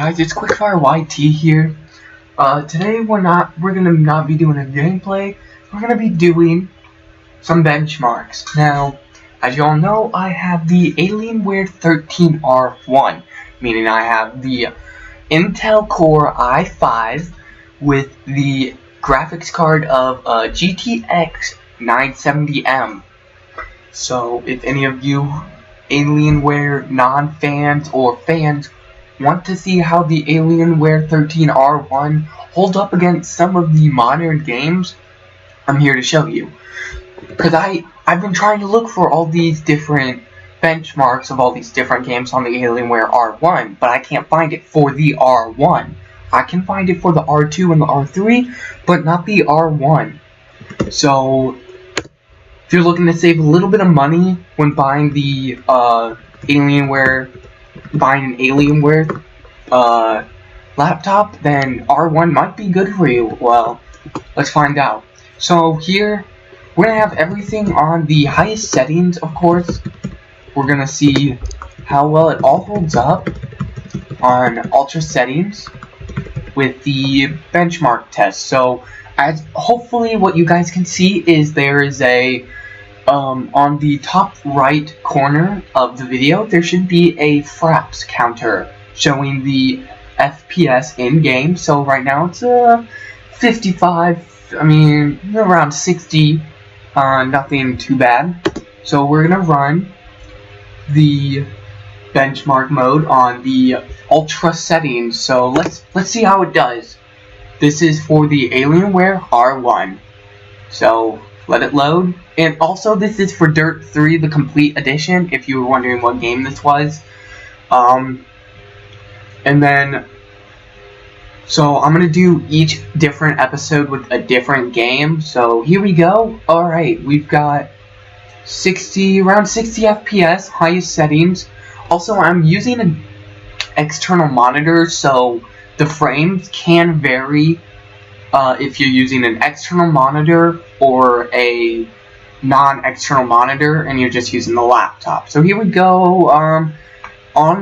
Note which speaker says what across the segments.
Speaker 1: Guys, it's Quickfire YT here. Today we're gonna not be doing a gameplay. We're gonna be doing some benchmarks. Now, as you all know, I have the Alienware 13R1, meaning I have the Intel Core i5 with the graphics card of GTX 970M. So, if any of you Alienware non-fans or fans want to see how the Alienware 13R1 holds up against some of the modern games, I'm here to show you. Because I've been trying to look for all these different benchmarks of all these different games on the Alienware R1, but I can't find it for the R1. I can find it for the R2 and the R3, but not the R1. So, if you're looking to save a little bit of money when buying the buying an Alienware laptop, then R1 might be good for you. Well, let's find out. So here, we're going to have everything on the highest settings, of course. We're going to see how well it all holds up on ultra settings with the benchmark test. So, as hopefully what you guys can see is there is a on the top right corner of the video, there should be a fraps counter showing the FPS in game. So right now it's 55, I mean around 60, nothing too bad. So we're gonna run the benchmark mode on the ultra settings. So let's see how it does. This is for the Alienware R1. So let it load. And also, this is for Dirt 3, the complete edition, if you were wondering what game this was. And then, so I'm going to do each different episode with a different game. So here we go. Alright, we've got around 60 FPS, highest settings. Also, I'm using an external monitor, so the frames can vary if you're using an external monitor or a non-external monitor and you're just using the laptop. So here we go. On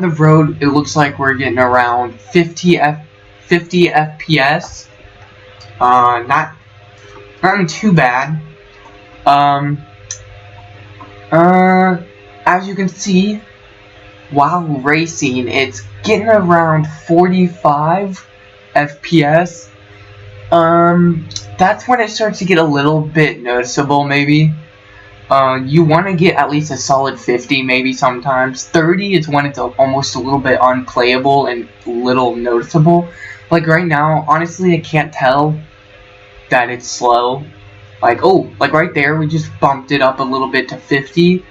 Speaker 1: the road, it looks like we're getting around 50 FPS. Not too bad. As you can see, while racing, it's getting around 45 FPS. That's when it starts to get a little bit noticeable, maybe. You want to get at least a solid 50, maybe sometimes. 30 is when it's almost a little bit unplayable and little noticeable. Like right now, honestly, I can't tell that it's slow. Like, oh, like right there, we just bumped it up a little bit to 50.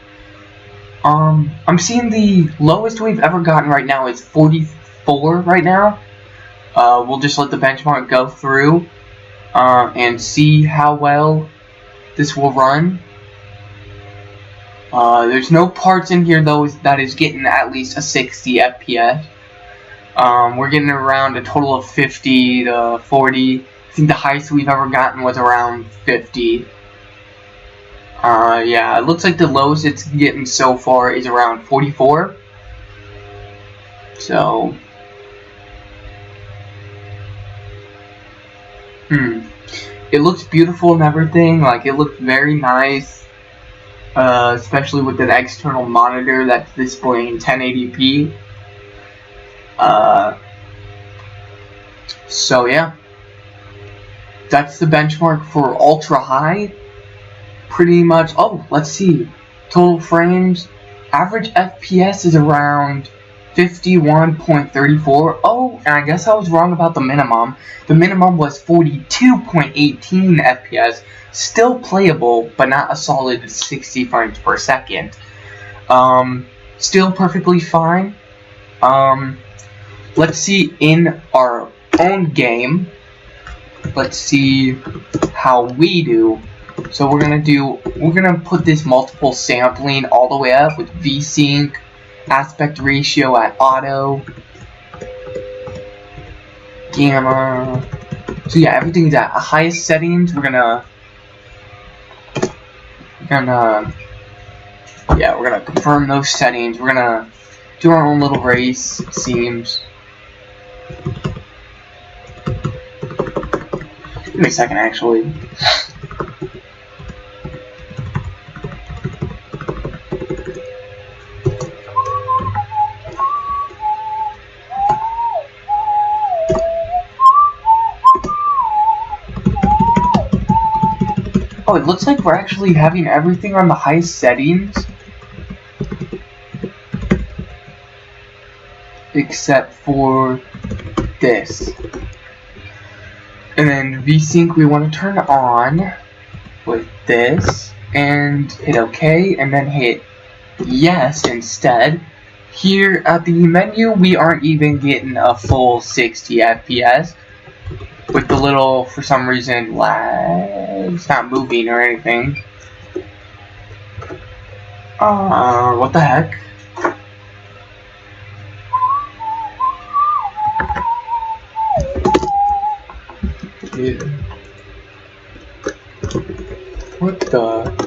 Speaker 1: I'm seeing the lowest we've ever gotten right now is 44 right now. We'll just let the benchmark go through and see how well this will run. There's no parts in here though that is getting at least a 60 FPS. We're getting around a total of 50 to 40. I think the highest we've ever gotten was around 50. Yeah, it looks like the lowest it's getting so far is around 44. So, it looks beautiful and everything. Like, it looks very nice. Especially with an external monitor that's displaying 1080p. So yeah, that's the benchmark for ultra high. Pretty much. Oh, let's see. Total frames. Average FPS is around 51.34. Oh, and I guess I was wrong about the minimum. The minimum was 42.18 FPS. Still playable, but not a solid 60 frames per second. Still perfectly fine. Let's see in our own game. Let's see how we do. So we're gonna put this multiple sampling all the way up with VSync, aspect ratio at auto, gamma. So yeah, everything's at highest settings. We're gonna confirm those settings. We're gonna do our own little race, it seems. Give me a second, actually. Oh, it looks like we're actually having everything on the highest settings. Except for this. And then VSync we want to turn on with this. And hit OK. And then hit yes instead. Here at the menu we aren't even getting a full 60 FPS. With the little, for some reason, lag. It's not moving or anything. What the heck? Yeah. What the?